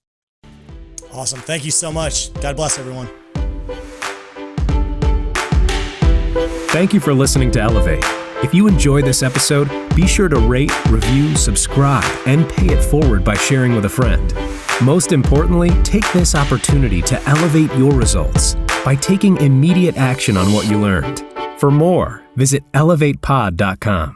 Speaker 3: Awesome. Thank you so much. God bless everyone.
Speaker 1: Thank you for listening to Elevate. If you enjoyed this episode, be sure to rate, review, subscribe, and pay it forward by sharing with a friend. Most importantly, take this opportunity to elevate your results by taking immediate action on what you learned. For more, visit elevatepod.com.